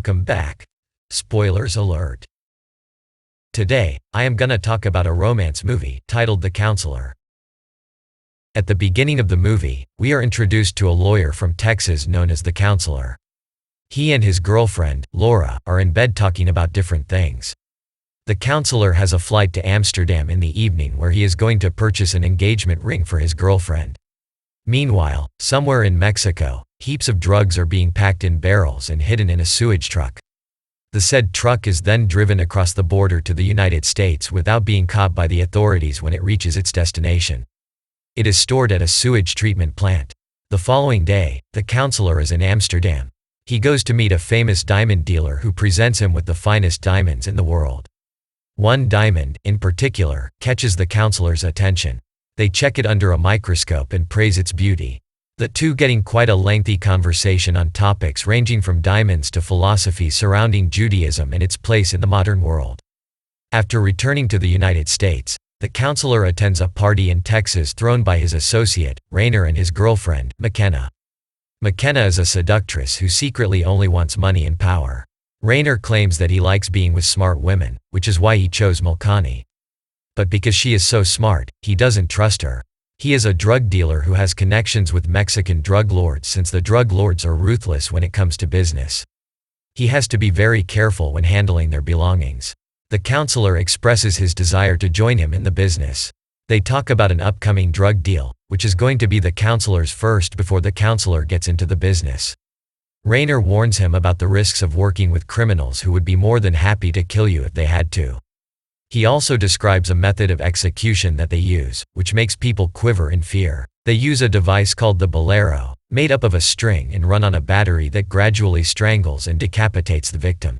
Welcome back. Spoilers alert. Today, I am gonna talk about a romance movie titled The Counselor. At the beginning of the movie, we are introduced to a lawyer from Texas known as the Counselor. He and his girlfriend, Laura, are in bed talking about different things. The Counselor has a flight to Amsterdam in the evening where he is going to purchase an engagement ring for his girlfriend. Meanwhile, somewhere in Mexico, heaps of drugs are being packed in barrels and hidden in a sewage truck. The said truck is then driven across the border to the United States without being caught by the authorities when it reaches its destination. It is stored at a sewage treatment plant. The following day, the Counselor is in Amsterdam. He goes to meet a famous diamond dealer who presents him with the finest diamonds in the world. One diamond, in particular, catches the Counselor's attention. They check it under a microscope and praise its beauty. The two getting quite a lengthy conversation on topics ranging from diamonds to philosophy surrounding Judaism and its place in the modern world. After returning to the United States, the Counselor attends a party in Texas thrown by his associate, Rainer, and his girlfriend, McKenna. McKenna is a seductress who secretly only wants money and power. Rainer claims that he likes being with smart women, which is why he chose Mulcani. But because she is so smart, he doesn't trust her. He is a drug dealer who has connections with Mexican drug lords since the drug lords are ruthless when it comes to business. He has to be very careful when handling their belongings. The Counselor expresses his desire to join him in the business. They talk about an upcoming drug deal, which is going to be the Counselor's first before the Counselor gets into the business. Rainer warns him about the risks of working with criminals who would be more than happy to kill you if they had to. He also describes a method of execution that they use, which makes people quiver in fear. They use a device called the bolero, made up of a string and run on a battery that gradually strangles and decapitates the victim.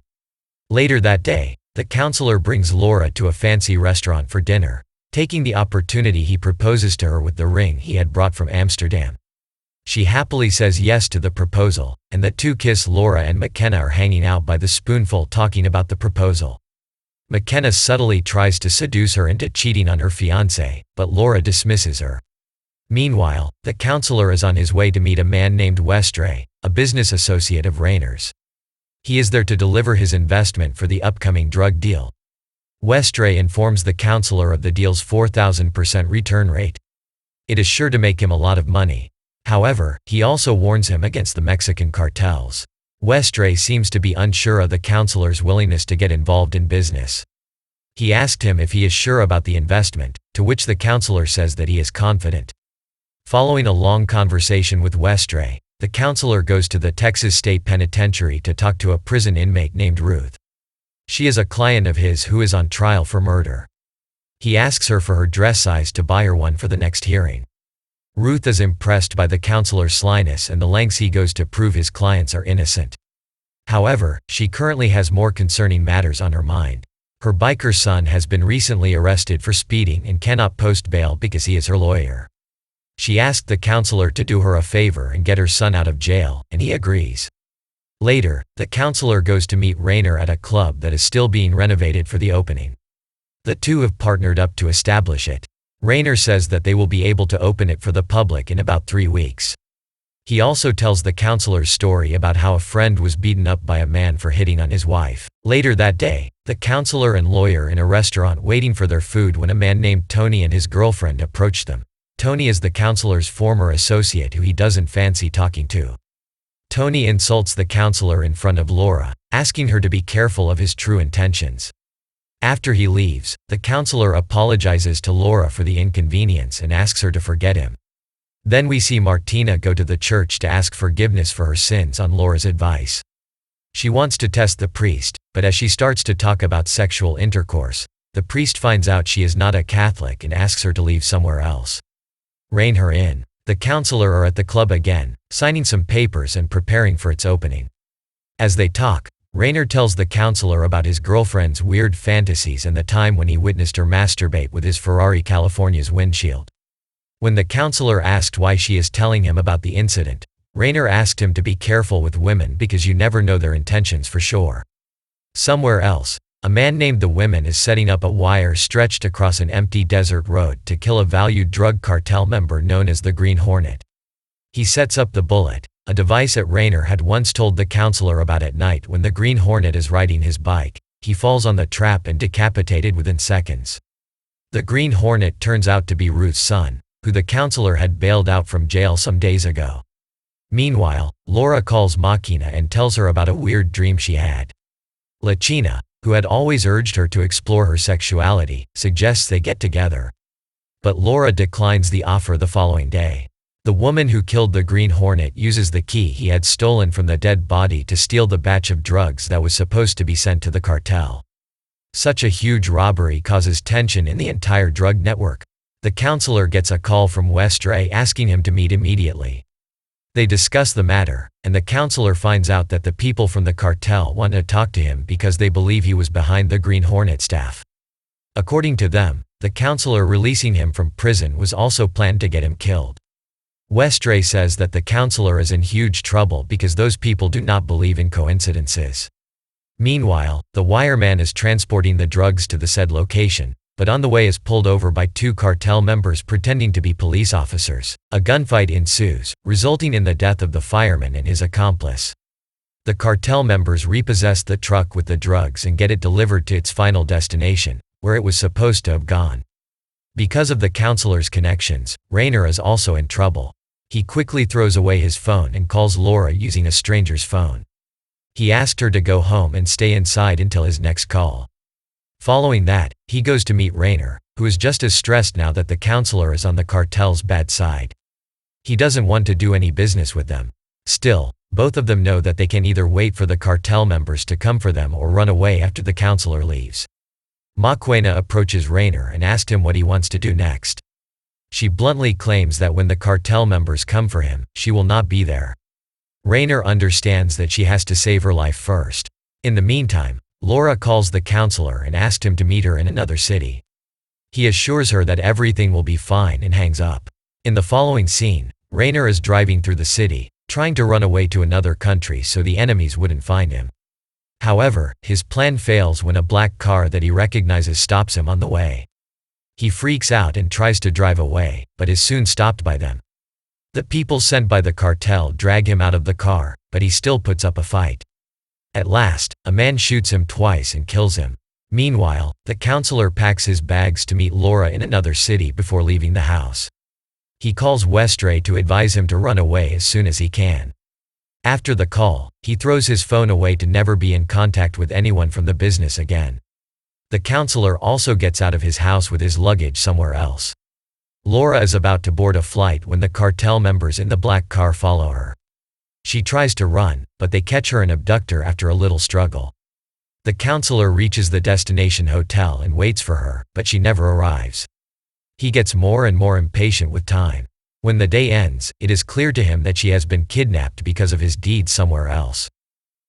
Later that day, the Counselor brings Laura to a fancy restaurant for dinner. Taking the opportunity, he proposes to her with the ring he had brought from Amsterdam. She happily says yes to the proposal, and the two kiss. Laura and McKenna are hanging out by the spoonful talking about the proposal. McKenna subtly tries to seduce her into cheating on her fiancé, but Laura dismisses her. Meanwhile, the Counselor is on his way to meet a man named Westray, a business associate of Rainer's. He is there to deliver his investment for the upcoming drug deal. Westray informs the Counselor of the deal's 4,000% return rate. It is sure to make him a lot of money. However, he also warns him against the Mexican cartels. Westray seems to be unsure of the Counselor's willingness to get involved in business. He asked him if he is sure about the investment, to which the Counselor says that he is confident. Following a long conversation with Westray, the Counselor goes to the Texas State Penitentiary to talk to a prison inmate named Ruth. She is a client of his who is on trial for murder. He asks her for her dress size to buy her one for the next hearing. Ruth is impressed by the Counselor's slyness and the lengths he goes to prove his clients are innocent. However, she currently has more concerning matters on her mind. Her biker son has been recently arrested for speeding and cannot post bail because he is her lawyer. She asked the Counselor to do her a favor and get her son out of jail, and he agrees. Later, the Counselor goes to meet Rainer at a club that is still being renovated for the opening. The two have partnered up to establish it. Rainer says that they will be able to open it for the public in about 3 weeks. He also tells the Counselor's story about how a friend was beaten up by a man for hitting on his wife. Later that day, the Counselor and lawyer in a restaurant waiting for their food when a man named Tony and his girlfriend approached them. Tony is the Counselor's former associate who he doesn't fancy talking to. Tony insults the Counselor in front of Laura, asking her to be careful of his true intentions. After he leaves, the Counselor apologizes to Laura for the inconvenience and asks her to forget him. Then we see Martina go to the church to ask forgiveness for her sins on Laura's advice. She wants to test the priest, but as she starts to talk about sexual intercourse, the priest finds out she is not a Catholic and asks her to leave somewhere else. Rein her in. The Counselor are at the club again, signing some papers and preparing for its opening. As they talk, Rainer tells the Counselor about his girlfriend's weird fantasies and the time when he witnessed her masturbate with his Ferrari California's windshield. When the Counselor asked why she is telling him about the incident, Rainer asked him to be careful with women because you never know their intentions for sure. Somewhere else, a man named the Women is setting up a wire stretched across an empty desert road to kill a valued drug cartel member known as the Green Hornet. He sets up the bullet, a device that Raynor had once told the counselor about at night when the Green Hornet is riding his bike. He falls on the trap and decapitated within seconds. The Green Hornet turns out to be Ruth's son, who the counselor had bailed out from jail some days ago. Meanwhile, Laura calls Machina and tells her about a weird dream she had. Lachina, who had always urged her to explore her sexuality, suggests they get together. But Laura declines the offer the following day. The woman who killed the Green Hornet uses the key he had stolen from the dead body to steal the batch of drugs that was supposed to be sent to the cartel. Such a huge robbery causes tension in the entire drug network. The counselor gets a call from Westray asking him to meet immediately. They discuss the matter, and the counselor finds out that the people from the cartel want to talk to him because they believe he was behind the Green Hornet staff. According to them, the counselor releasing him from prison was also planned to get him killed. Westray says that the counselor is in huge trouble because those people do not believe in coincidences. Meanwhile, the wireman is transporting the drugs to the said location, but on the way is pulled over by two cartel members pretending to be police officers. A gunfight ensues, resulting in the death of the fireman and his accomplice. The cartel members repossess the truck with the drugs and get it delivered to its final destination, where it was supposed to have gone. Because of the counselor's connections, Raynor is also in trouble. He quickly throws away his phone and calls Laura using a stranger's phone. He asked her to go home and stay inside until his next call. Following that, he goes to meet Raynor, who is just as stressed now that the counselor is on the cartel's bad side. He doesn't want to do any business with them. Still, both of them know that they can either wait for the cartel members to come for them or run away after the counselor leaves. Machina approaches Raynor and asks him what he wants to do next. She bluntly claims that when the cartel members come for him, she will not be there. Raynor understands that she has to save her life first. In the meantime, Laura calls the counselor and asks him to meet her in another city. He assures her that everything will be fine and hangs up. In the following scene, Raynor is driving through the city, trying to run away to another country so the enemies wouldn't find him. However, his plan fails when a black car that he recognizes stops him on the way. He freaks out and tries to drive away, but is soon stopped by them. The people sent by the cartel drag him out of the car, but he still puts up a fight. At last, a man shoots him twice and kills him. Meanwhile, the counselor packs his bags to meet Laura in another city before leaving the house. He calls Westray to advise him to run away as soon as he can. After the call, he throws his phone away to never be in contact with anyone from the business again. The counselor also gets out of his house with his luggage somewhere else. Laura is about to board a flight when the cartel members in the black car follow her. She tries to run, but they catch her and abduct her after a little struggle. The counselor reaches the destination hotel and waits for her, but she never arrives. He gets more and more impatient with time. When the day ends, it is clear to him that she has been kidnapped because of his deeds somewhere else.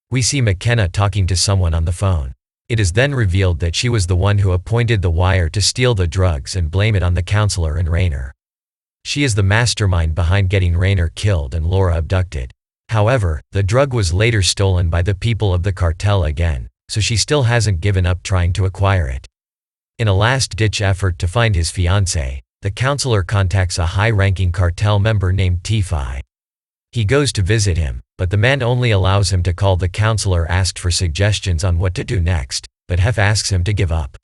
We see McKenna talking to someone on the phone. It is then revealed that she was the one who appointed the wire to steal the drugs and blame it on the counselor and Raynor. She is the mastermind behind getting Raynor killed and Laura abducted. However, the drug was later stolen by the people of the cartel again, so she still hasn't given up trying to acquire it. In a last-ditch effort to find his fiancée, the counselor contacts a high-ranking cartel member named T-Fi. He goes to visit him, but the man only allows him to call the counselor asked for suggestions on what to do next, but Hef asks him to give up.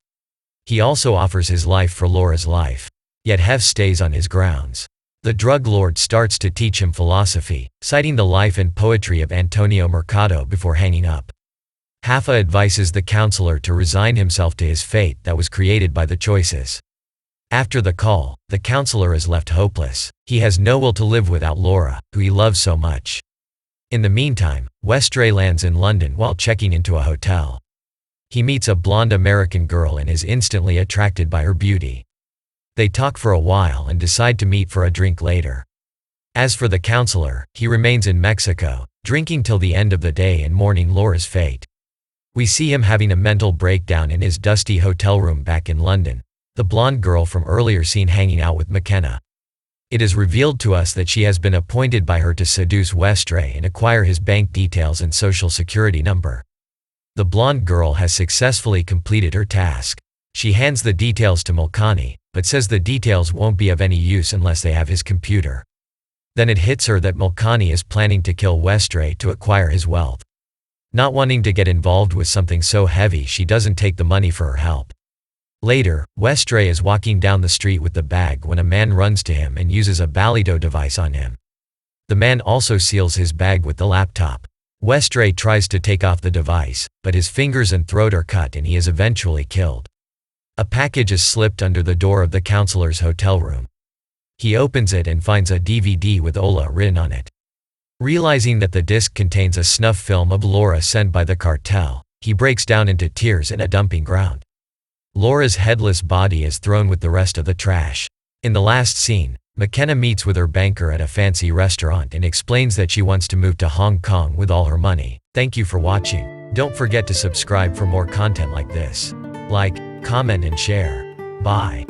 He also offers his life for Laura's life. Yet Hef stays on his grounds. The drug lord starts to teach him philosophy, citing the life and poetry of Antonio Mercado before hanging up. Haffa advises the counselor to resign himself to his fate that was created by the choices. After the call, the counselor is left hopeless. He has no will to live without Laura, who he loves so much. In the meantime, Westray lands in London while checking into a hotel. He meets a blonde American girl and is instantly attracted by her beauty. They talk for a while and decide to meet for a drink later. As for the counselor, he remains in Mexico, drinking till the end of the day and mourning Laura's fate. We see him having a mental breakdown in his dusty hotel room back in London, the blonde girl from earlier seen hanging out with McKenna. It is revealed to us that she has been appointed by her to seduce Westray and acquire his bank details and social security number. The blonde girl has successfully completed her task. She hands the details to Mulcani, but says the details won't be of any use unless they have his computer. Then it hits her that Mulkani is planning to kill Westray to acquire his wealth. Not wanting to get involved with something so heavy, she doesn't take the money for her help. Later, Westray is walking down the street with the bag when a man runs to him and uses a Balido device on him. The man also seals his bag with the laptop. Westray tries to take off the device, but his fingers and throat are cut and he is eventually killed. A package is slipped under the door of the counselor's hotel room. He opens it and finds a DVD with Ola written on it. Realizing that the disc contains a snuff film of Laura sent by the cartel, he breaks down into tears in a dumping ground. Laura's headless body is thrown with the rest of the trash. In the last scene, McKenna meets with her banker at a fancy restaurant and explains that she wants to move to Hong Kong with all her money. Thank you for watching. Don't forget to subscribe for more content like this. Like, comment and share. Bye.